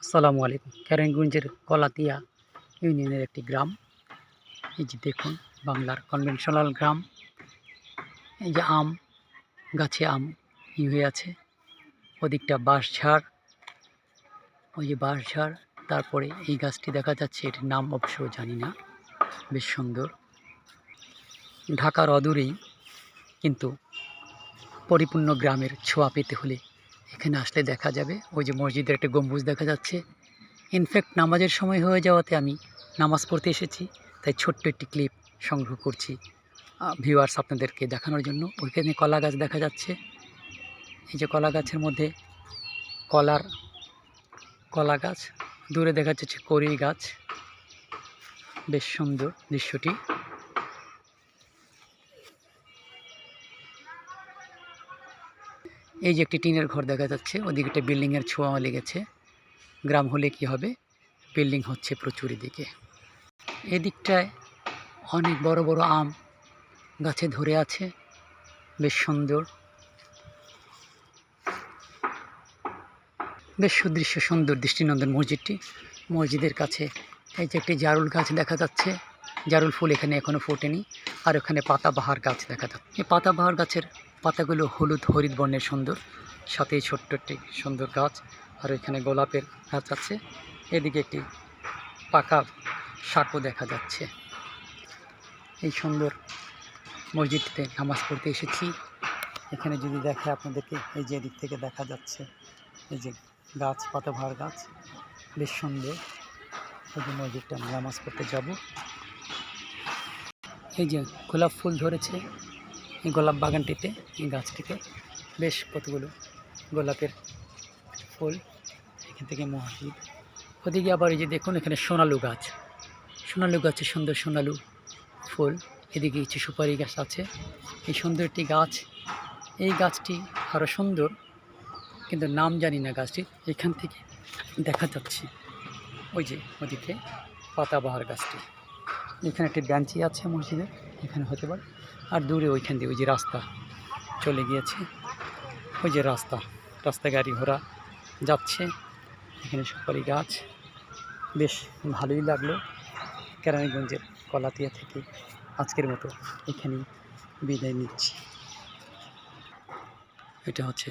আসসালামু আলাইকুম। কেরানীগঞ্জের কলাতিয়া ইউনিয়নের একটি গ্রাম। এই যে দেখুন, বাংলার কনভেনশনাল গ্রাম। এই যে আম গাছে আম হয়ে আছে, ওদিকটা বাঁশঝাড়, ওই যে বাঁশঝাড়। তারপরে এই গাছটি দেখা যাচ্ছে, এটির নাম অবশ্য জানি না, বেশ সুন্দর। ঢাকার অদূরেই, কিন্তু পরিপূর্ণ গ্রামের ছোঁয়া পেতে হলে এখানে আসলে দেখা যাবে। ওই যে মসজিদের একটা গম্বুজ দেখা যাচ্ছে। ইনফ্যাক্ট নামাজের সময় হয়ে যাওয়াতে আমি নামাজ পড়তে এসেছি, তাই ছোট্ট একটি ক্লিপ সংগ্রহ করছি ভিউয়ার্স আপনাদেরকে দেখানোর জন্য। ওইখানে কলা গাছ দেখা যাচ্ছে। এই যে কলা গাছের মধ্যে কলা গাছ, দূরে দেখা যাচ্ছে কড়ই গাছ। বেশ সুন্দর দৃশ্যটি। এই যে একটি টিনের ঘর দেখা যাচ্ছে, ওদিকে একটা বিল্ডিংয়ের ছোঁয়া লেগেছে। গ্রাম হলে কি হবে, বিল্ডিং হচ্ছে প্রচুর এদিকে। এদিকটায় অনেক বড় বড় আম গাছে ধরে আছে, বেশ সুন্দর, বেশ সুদৃশ্য, সুন্দর দৃষ্টিনন্দন মসজিদটি। মসজিদের কাছে এই যে একটি জারুল গাছ দেখা যাচ্ছে। জারুল ফুল এখানে এখনও ফোটেনি। আর ওখানে পাতাবাহার গাছ দেখা যাচ্ছে। এই পাতাবাহার গাছের পাতাগুলো হলুদ হরিৎ বর্ণের সুন্দর, সাথে ছোট্ট একটি সুন্দর গাছ। আর এখানে গোলাপের গাছ আছে। এদিকে একটি পাকা শাকও দেখা যাচ্ছে। এই সুন্দর মসজিদটিতে নামাজ পড়তে এসেছি। এখানে যদি দেখে আপনাদেরকে, এই যে এদিক থেকে দেখা যাচ্ছে এই যে গাছ, পাতাবাহার গাছ, বেশ সুন্দর। এই যে মসজিদটা আমি নামাজ পড়তে যাব। এই যে গোলাপ ফুল ধরেছে এই গোলাপ বাগানটিতে, এই গাছটিতে বেশ কতগুলো গোলাপের ফুল। এখান থেকে মসজিদ। ওদিকে আবার এই যে দেখুন, এখানে সোনালু গাছ, সোনালু গাছে সুন্দর সোনালু ফুল। এদিকে কিছু সুপারি গাছ আছে। এই সুন্দর একটি গাছ। এই গাছটি আরও সুন্দর, কিন্তু নাম জানি না গাছটি। এখান থেকে দেখা যাচ্ছে ওই যে ওদিকে পাতাবাহার গাছটি। এখানে একটি বেঞ্চি আছে মসজিদে, এখানে হতে পারে। আর দূরে ওইখান দিয়ে ওই যে রাস্তা চলে গিয়েছে, ওই যে রাস্তা গাড়ি ঘোড়া যাচ্ছে। এখানে সুপারি গাছ। বেশ ভালোই লাগলো। কেরানীগঞ্জের কলাতিয়া থেকে আজকের মতো এখানেই বিদায় নিচ্ছি। এটা হচ্ছে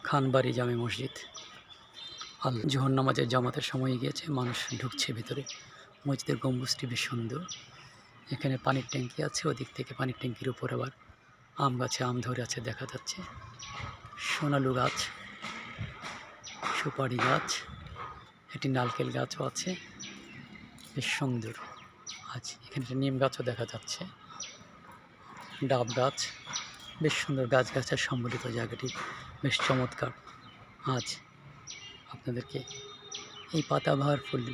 খানবাড়ি জামে মসজিদ। জোহর নামাজের জামাতের সময় গিয়েছে, মানুষ ঢুকছে ভিতরে। মসজিদের গম্বুজটি বেশ সুন্দর। এখানে পানির ট্যাঙ্কি আছে, ওদিক থেকে পানির ট্যাঙ্কির উপর আবার আম গাছে আম ধরে আছে দেখা যাচ্ছে। সোনালু গাছ, সুপারি গাছ, একটি নারকেল গাছও আছে, বেশ সুন্দর। আজ এখানে একটা নিম গাছও দেখা যাচ্ছে, ডাব গাছ, বেশ সুন্দর। গাছগাছার সম্বলিত জায়গাটি বেশ চমৎকার। আজ আপনাদেরকে এই পাতাবাহার ফুল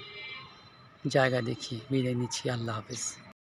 জায়গা দেখিয়ে বিদায় নিচ্ছি। আল্লাহ হাফেজ।